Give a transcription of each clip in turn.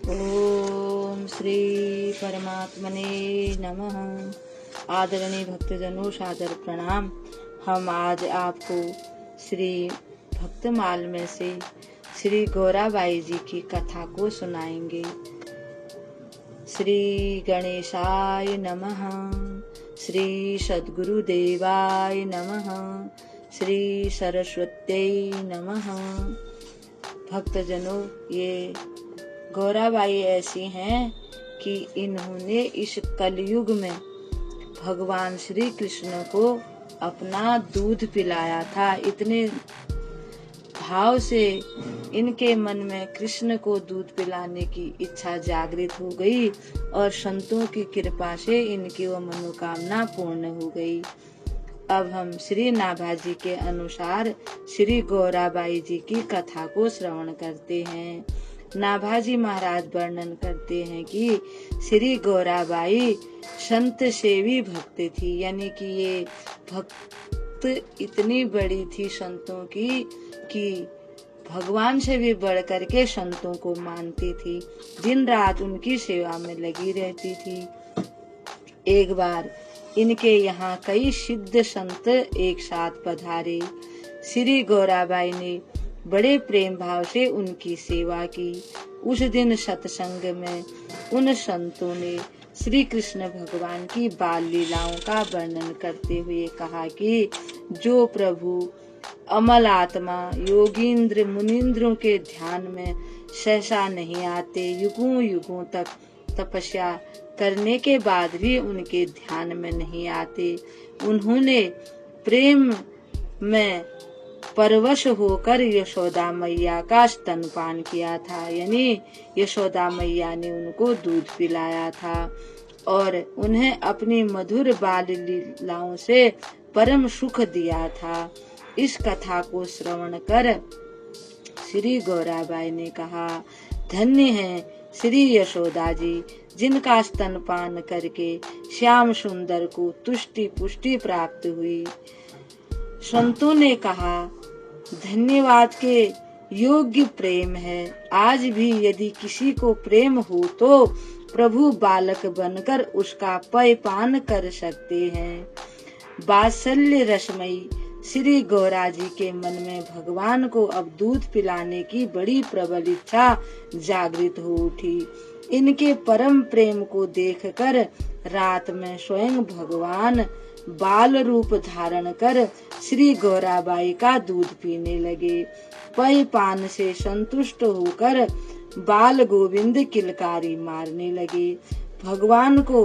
ओम श्री परमात्मने नमः। आदरणीय भक्तजनों, सादर प्रणाम। हम आज आपको श्री भक्तमाल में से श्री गौराबाई जी की कथा को सुनाएंगे। श्री गणेशाय नमः। श्री सद्गुरुदेवाय नमः। श्री सरस्वत्यै नमः। भक्तजनों, ये गौराबाई ऐसी हैं कि इन्होंने इस कलयुग में भगवान श्री कृष्ण को अपना दूध पिलाया था। इतने भाव से इनके मन में कृष्ण को दूध पिलाने की इच्छा जागृत हो गई और संतों की कृपा से इनकी वो मनोकामना पूर्ण हो गई। अब हम श्री नाभाजी के अनुसार श्री गौराबाई जी की कथा को श्रवण करते हैं। नाभाजी महाराज वर्णन करते हैं कि श्री गौराबाई संत सेवी भक्त थी, यानी कि ये भक्त इतनी बड़ी थी संतों की कि भगवान से भी बढ़ करके संतों को मानती थी। दिन रात उनकी सेवा में लगी रहती थी। एक बार इनके यहाँ कई सिद्ध संत एक साथ पधारे। श्री गौराबाई ने बड़े प्रेम भाव से उनकी सेवा की। उस दिन सत्संग में उन संतों ने श्री कृष्ण भगवान की बाल लीलाओं का वर्णन करते हुए कहा कि जो प्रभु अमल आत्मा योगींद्र मुनींद्रों के ध्यान में सहसा नहीं आते, युगों युगों तक तपस्या करने के बाद भी उनके ध्यान में नहीं आते, उन्होंने प्रेम में परवश होकर यशोदा मैया का स्तनपान किया था। यानी यशोदा मैया ने उनको दूध पिलाया था और उन्हें अपनी मधुर बाल लीलाओं से परम सुख दिया था। इस कथा को श्रवण कर श्री गौराबाई ने कहा, धन्य है श्री यशोदा जी, जिनका स्तनपान करके श्याम सुंदर को तुष्टि पुष्टि प्राप्त हुई। संतों ने कहा, धन्यवाद के योग्य प्रेम है। आज भी यदि किसी को प्रेम हो तो प्रभु बालक बनकर उसका पेयपान कर सकते हैं। वात्सल्य रसमयी श्री गौरा जी के मन में भगवान को अब दूध पिलाने की बड़ी प्रबल इच्छा जागृत हो उठी। इनके परम प्रेम को देखकर रात में स्वयं भगवान बाल रूप धारण कर श्री गौराबाई का दूध पीने लगे। पेय पान से संतुष्ट होकर बाल गोविंद किलकारी मारने लगे। भगवान को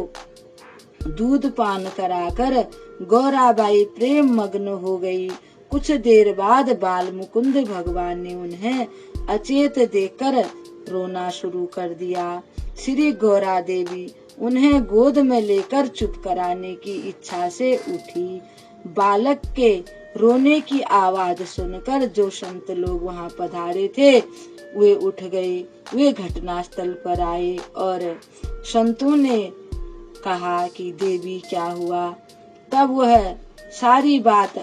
दूध पान कराकर गौराबाई प्रेम मग्न हो गई। कुछ देर बाद बाल मुकुंद भगवान ने उन्हें अचेत देखकर रोना शुरू कर दिया। श्री गौरा देवी उन्हें गोद में लेकर चुप कराने की इच्छा से उठी। बालक के रोने की आवाज सुनकर जो संत लोग वहां पधारे थे वे उठ गए। वे घटनास्थल पर आए और संतों ने कहा कि देवी क्या हुआ। तब वह सारी बात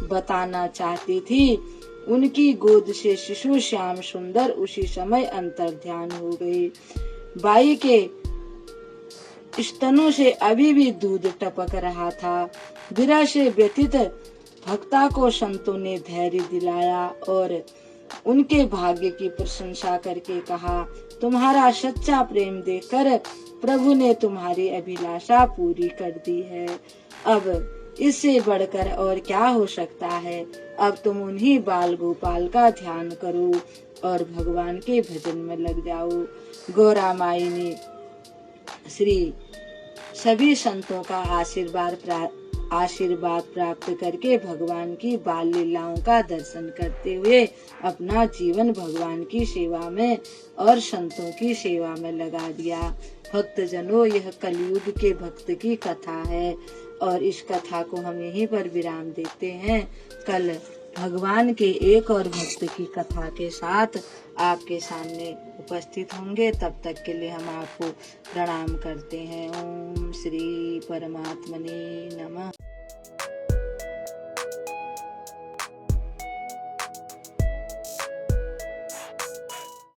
बताना चाहती थी। उनकी गोद से शिशु श्याम सुंदर उसी समय अंतर्ध्यान हो गए। बाई के स्तनों से अभी भी दूध टपक रहा था। विरह से व्यथित भक्ता को संतों ने धैर्य दिलाया और उनके भाग्य की प्रशंसा करके कहा, तुम्हारा सच्चा प्रेम देखकर प्रभु ने तुम्हारी अभिलाषा पूरी कर दी है। अब इससे बढ़कर और क्या हो सकता है। अब तुम उन्हीं बाल गोपाल का ध्यान करो और भगवान के भजन में लग जाओ। गौरा माई ने श्री सभी संतों का आशीर्वाद प्राप्त करके भगवान की बाल लीलाओं का दर्शन करते हुए अपना जीवन भगवान की सेवा में और संतों की सेवा में लगा दिया। भक्तजनों, यह कलयुग के भक्त की कथा है और इस कथा को हम यहीं पर विराम देते हैं। कल भगवान के एक और भक्त की कथा के साथ आपके सामने उपस्थित होंगे। तब तक के लिए हम आपको प्रणाम करते हैं। ओम श्री परमात्मने नमः।